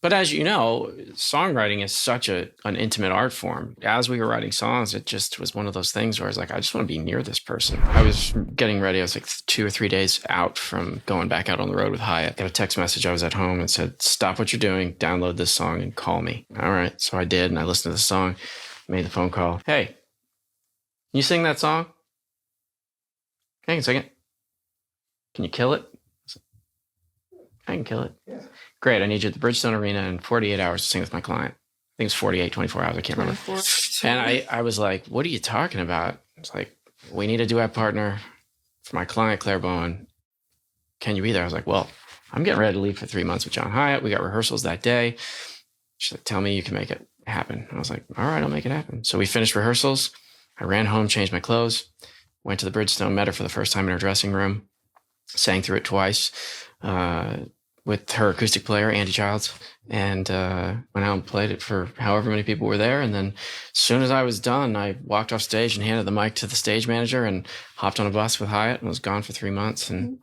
But as you know, songwriting is such an intimate art form. As we were writing songs, it just was one of those things where I was like, I just want to be near this person. I was getting ready. I was like 2 or 3 days out from going back out on the road with Hyatt. Got a text message. I was at home and said, stop what you're doing, download this song and call me. All right. So I did. And I listened to the song, made the phone call. Hey, can you sing that song? Hang on a second. Can you kill it? I can kill it. Yeah. Great. I need you at the Bridgestone Arena in 48 hours to sing with my client. I think it's 48, 24 hours. I can't remember. And I was like, what are you talking about? It's like, we need a duet partner for my client, Claire Bowen. Can you be there? I was like, well, I'm getting ready to leave for 3 months with John Hyatt. We got rehearsals that day. She's like, tell me you can make it happen. I was like, all right, I'll make it happen. So we finished rehearsals. I ran home, changed my clothes, went to the Bridgestone, met her for the first time in her dressing room, sang through it twice. With her acoustic player, Andy Childs, and went out and played it for however many people were there. And then as soon as I was done, I walked off stage and handed the mic to the stage manager and hopped on a bus with Hyatt and was gone for 3 months. And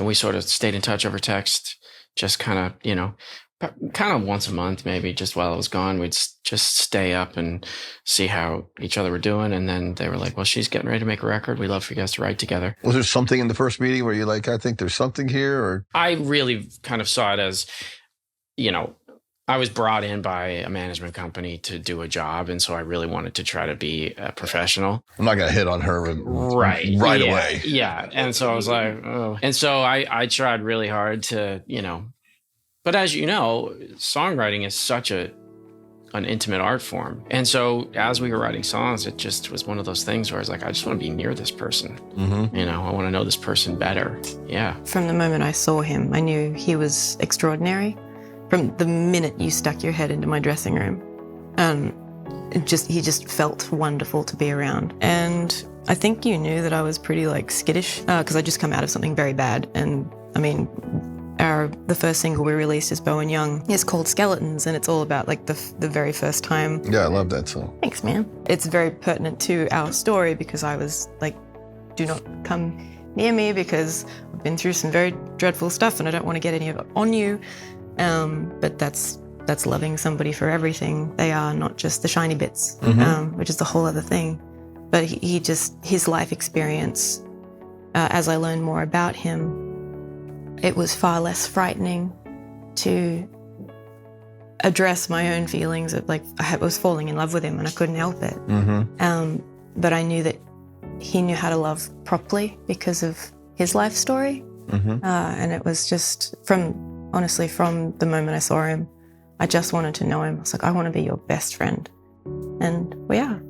we sort of stayed in touch over text, just kind of once a month, maybe, just while I was gone. We'd just stay up and see how each other were doing. And then they were like, well, she's getting ready to make a record. We'd love for you guys to write together. Was there something in the first meeting where you're like, I think there's something here? Or I really kind of saw it as, I was brought in by a management company to do a job. And so I really wanted to try to be a professional. I'm not going to hit on her right away. Yeah. And so I was like, oh. And so I tried really hard to, But as you know, songwriting is such an intimate art form. And so as we were writing songs, it just was one of those things where I was like, I just want to be near this person. Mm-hmm. I want to know this person better. Yeah. From the moment I saw him, I knew he was extraordinary. From the minute you stuck your head into my dressing room, he just felt wonderful to be around. And I think you knew that I was pretty skittish because I'd just come out of something very bad. And I mean, the first single we released is Bowen Young. It's called Skeletons, and it's all about the very first time. Yeah, I love that song. Thanks, man. It's very pertinent to our story because I was like, do not come near me because I've been through some very dreadful stuff and I don't want to get any of it on you. But that's loving somebody for everything they are, not just the shiny bits, which is a whole other thing. But his life experience, as I learned more about him, it was far less frightening to address my own feelings of I was falling in love with him and I couldn't help it. Mm-hmm. But I knew that he knew how to love properly because of his life story. Mm-hmm. And it was just honestly, from the moment I saw him, I just wanted to know him. I was like, I want to be your best friend. And we are.